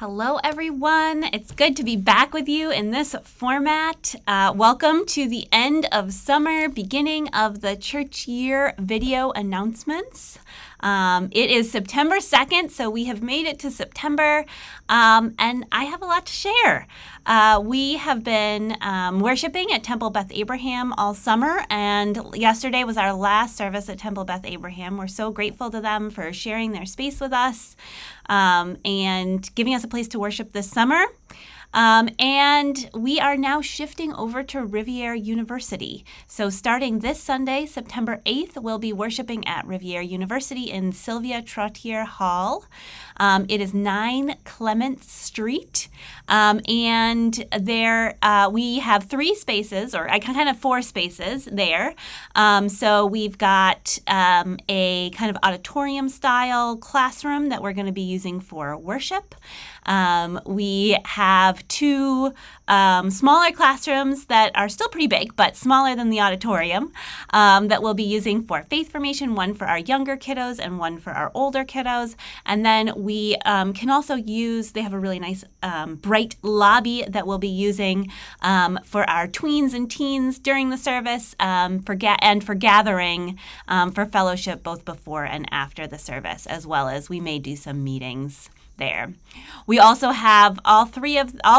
Hello, everyone. It's good to be back with you in this format. Welcome to the end of summer, beginning of the church year video announcements. It is September 2nd, so we have made it to September, and I have a lot to share. We have been worshiping at Temple Beth Abraham all summer, and yesterday was our last service at Temple Beth Abraham. We're so grateful to them for sharing their space with us and giving us a place to worship this summer. And we are now shifting over to Riviere University. So starting this Sunday, September 8th, we'll be worshiping at Riviere University in Sylvia Trottier Hall. It is 9 Clement Street. And there we have 3 spaces, or kind of 4 spaces there. So we've got a kind of auditorium-style classroom that we're going to be using for worship. We have 2 smaller classrooms that are still pretty big, but smaller than the auditorium, that we'll be using for faith formation, one for our younger kiddos and one for our older kiddos. And then we can also use, they have a really nice bright lobby that we'll be using for our tweens and teens during the service, for gathering, for fellowship both before and after the service, as well as we may do some meetings there. We also have all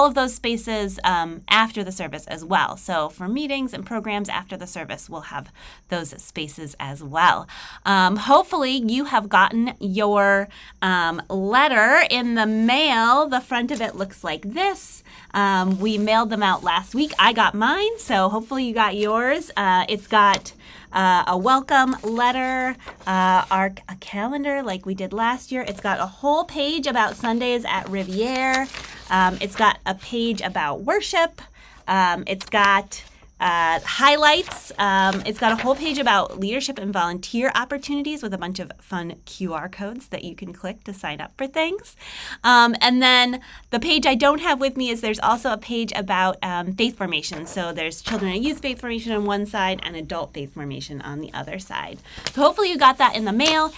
of those spaces after the service as well. So for meetings and programs after the service, we'll have those spaces as well. Hopefully you have gotten your letter in the mail. The front of it looks like this. We mailed them out last week. I got mine, so hopefully you got yours. It's got a welcome letter, a calendar like we did last year. It's got a whole page about Sundays at Riviere. It's got a page about worship. It's got highlights. It's got a whole page about leadership and volunteer opportunities with a bunch of fun QR codes that you can click to sign up for things. And then the page I don't have with me is there's also a page about faith formation. So there's children and youth faith formation on one side and adult faith formation on the other side. So hopefully you got that in the mail.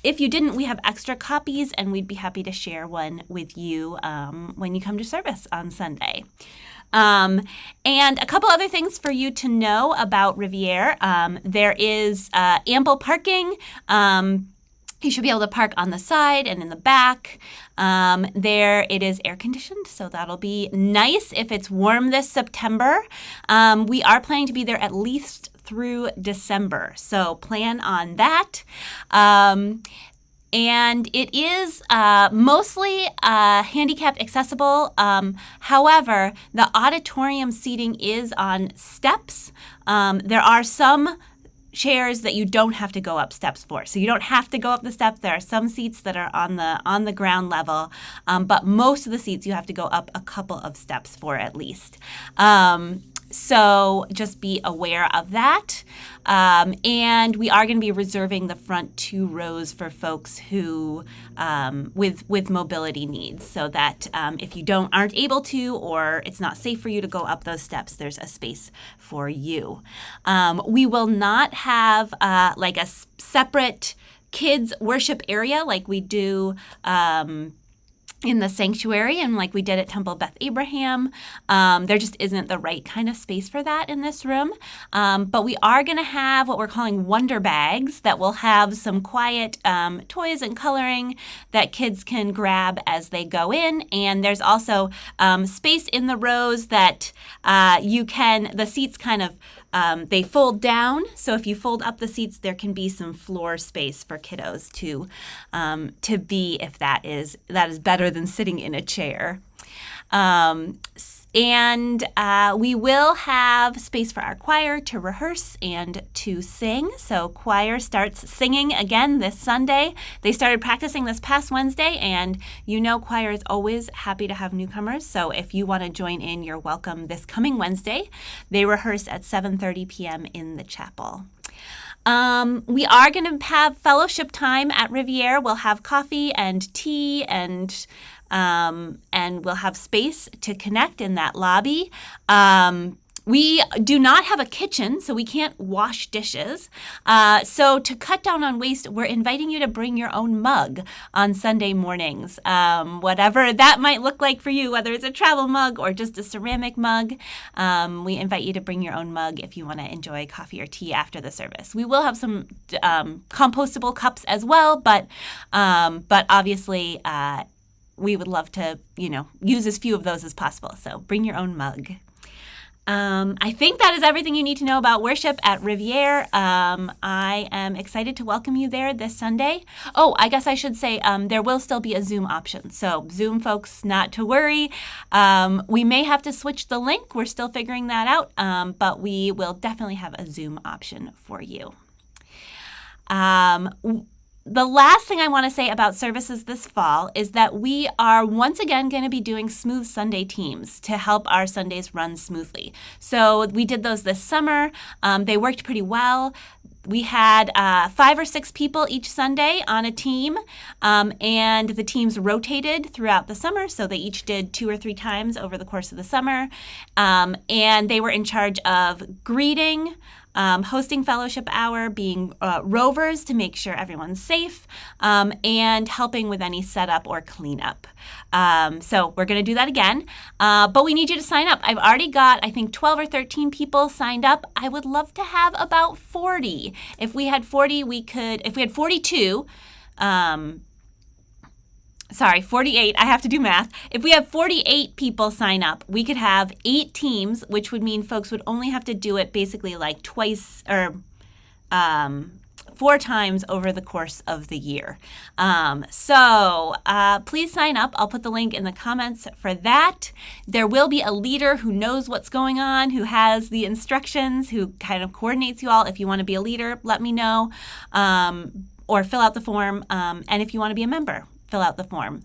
If you didn't, we have extra copies, and we'd be happy to share one with you when you come to service on Sunday. And a couple other things for you to know about Riviere. There is ample parking. You should be able to park on the side and in the back. There it is air conditioned, so that'll be nice if it's warm this September. We are planning to be there at least through December, so plan on that. And it is mostly handicapped accessible. However, the auditorium seating is on steps. There are some chairs that you don't have to go up steps for. So you don't have to go up the steps. There are some seats that are on the ground level, but most of the seats you have to go up a couple of steps for at least. So just be aware of that. And we are going to be reserving the front 2 rows for folks who with mobility needs, so that if you aren't able to, or it's not safe for you to go up those steps, there's a space for you. We will not have like a separate kids worship area like we do in the sanctuary and like we did at Temple Beth Abraham. There just isn't the right kind of space for that in this room. But we are going to have what we're calling wonder bags that will have some quiet toys and coloring that kids can grab as they go in. And there's also space in the rows that the seats kind of they fold down, so if you fold up the seats, there can be some floor space for kiddos to be, if that is better than sitting in a chair. And we will have space for our choir to rehearse and to sing. So choir starts singing again this Sunday. They started practicing this past Wednesday, and choir is always happy to have newcomers. So if you want to join in, you're welcome this coming Wednesday. They rehearse at 7:30 p.m. in the chapel. We are going to have fellowship time at Riviere. We'll have coffee and tea and we'll have space to connect in that lobby. We do not have a kitchen, so we can't wash dishes. So to cut down on waste, we're inviting you to bring your own mug on Sunday mornings. Whatever that might look like for you, whether it's a travel mug or just a ceramic mug, we invite you to bring your own mug if you want to enjoy coffee or tea after the service. We will have some compostable cups as well, but obviously we would love to, use as few of those as possible. So bring your own mug. I think that is everything you need to know about worship at Riviere. I am excited to welcome you there this Sunday. Oh, I guess I should say there will still be a Zoom option. So Zoom folks, not to worry. We may have to switch the link. We're still figuring that out, but we will definitely have a Zoom option for you. The last thing I want to say about services this fall is that we are once again going to be doing Smooth Sunday teams to help our Sundays run smoothly. So we did those this summer. They worked pretty well. We had 5 or 6 people each Sunday on a team, and the teams rotated throughout the summer, so they each did 2 or 3 times over the course of the summer, and they were in charge of greeting, hosting fellowship hour, being rovers to make sure everyone's safe, and helping with any setup or cleanup. So we're going to do that again, but we need you to sign up. I've already got, I think, 12 or 13 people signed up. I would love to have about 40. If we had 40, if we had 42, 48. I have to do math. If we have 48 people sign up, we could have 8 teams, which would mean folks would only have to do it basically like twice or 4 times over the course of the year. So please sign up. I'll put the link in the comments for that. There will be a leader who knows what's going on, who has the instructions, who kind of coordinates you all. If you want to be a leader, let me know, or fill out the form. And if you want to be a member, fill out the form.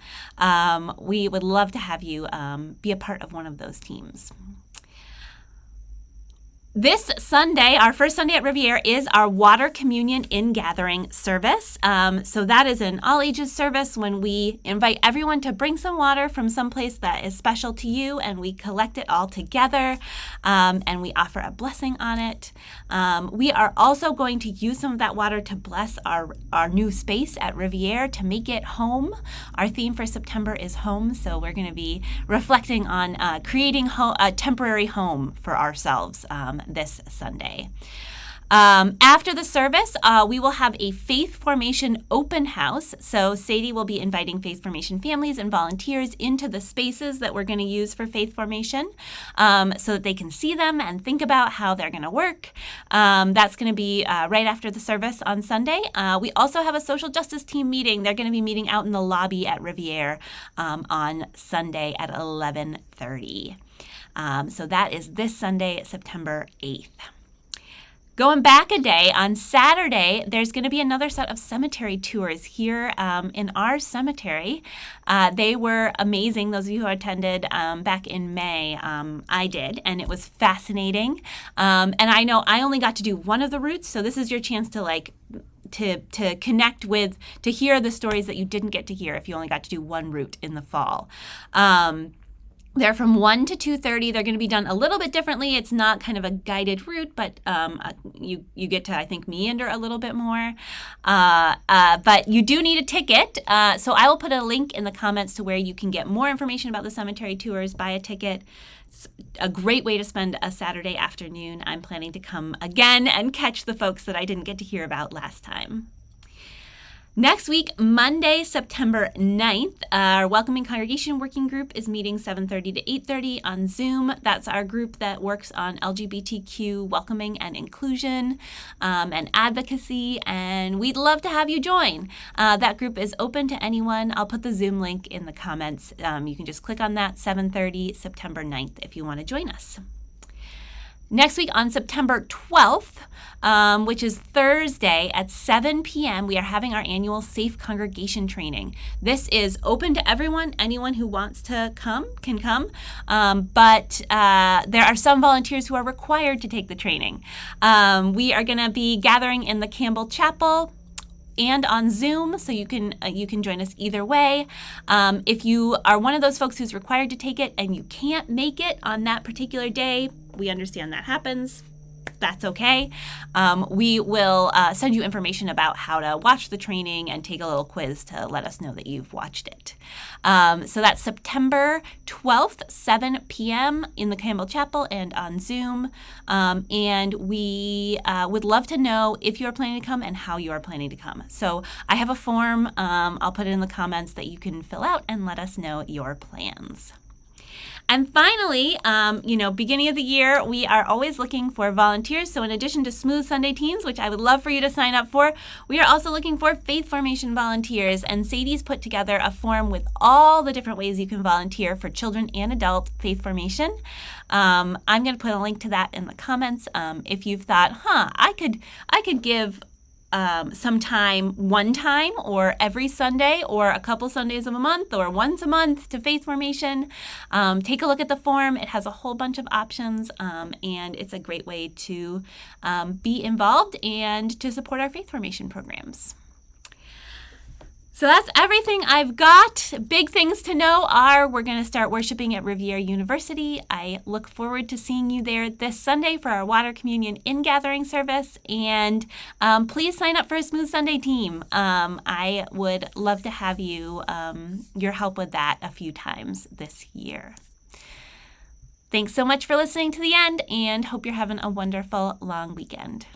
We would love to have you be a part of one of those teams. This Sunday, our first Sunday at Riviere, is our Water Communion in-gathering service. So that is an all-ages service when we invite everyone to bring some water from someplace that is special to you, and we collect it all together, and we offer a blessing on it. We are also going to use some of that water to bless our new space at Riviere, to make it home. Our theme for September is home, so we're going to be reflecting on creating a temporary home for ourselves this Sunday. After the service, we will have a Faith Formation open house. So Sadie will be inviting Faith Formation families and volunteers into the spaces that we're going to use for Faith Formation, so that they can see them and think about how they're going to work. That's going to be right after the service on Sunday. We also have a social justice team meeting. They're going to be meeting out in the lobby at Riviere on Sunday at 11:30. So that is this Sunday, September 8th. Going back a day, on Saturday, there's going to be another set of cemetery tours here in our cemetery. They were amazing. Those of you who attended back in May, I did, and it was fascinating. And I know I only got to do one of the routes, so this is your chance to to connect with, to hear the stories that you didn't get to hear if you only got to do one route in the fall. They're from 1 to 2:30. They're going to be done a little bit differently. It's not kind of a guided route, but you get to, I think, meander a little bit more. But you do need a ticket. So I will put a link in the comments to where you can get more information about the cemetery tours, buy a ticket. It's a great way to spend a Saturday afternoon. I'm planning to come again and catch the folks that I didn't get to hear about last time. Next week, Monday, September 9th, our Welcoming Congregation Working Group is meeting 7:30 to 8:30 on Zoom. That's our group that works on LGBTQ welcoming and inclusion and advocacy, and we'd love to have you join. That group is open to anyone. I'll put the Zoom link in the comments. You can just click on that, 7:30, September 9th, if you want to join us. Next week on September 12th, which is Thursday at 7 p.m., we are having our annual Safe Congregation Training. This is open to everyone. Anyone who wants to come can come, but there are some volunteers who are required to take the training. We are going to be gathering in the Campbell Chapel and on Zoom, so you can join us either way. If you are one of those folks who's required to take it and you can't make it on that particular day, we understand that happens. That's okay. We will send you information about how to watch the training and take a little quiz to let us know that you've watched it. So that's September 12th, 7 p.m. in the Campbell Chapel and on Zoom. And we would love to know if you're planning to come and how you are planning to come. So I have a form. I'll put it in the comments that you can fill out and let us know your plans. And finally, beginning of the year, we are always looking for volunteers. So in addition to Smooth Sunday Teams, which I would love for you to sign up for, we are also looking for faith formation volunteers. And Sadie's put together a form with all the different ways you can volunteer for children and adult faith formation. I'm going to put a link to that in the comments. If you've thought, I could give some time, one time, or every Sunday, or a couple Sundays of a month, or once a month to faith formation. Take a look at the form. It has a whole bunch of options, and it's a great way to be involved and to support our faith formation programs. So that's everything I've got. Big things to know are we're going to start worshiping at Riviera University. I look forward to seeing you there this Sunday for our Water Communion in-gathering service. And please sign up for a Smooth Sunday team. I would love to have your help with that a few times this year. Thanks so much for listening to the end, and hope you're having a wonderful long weekend.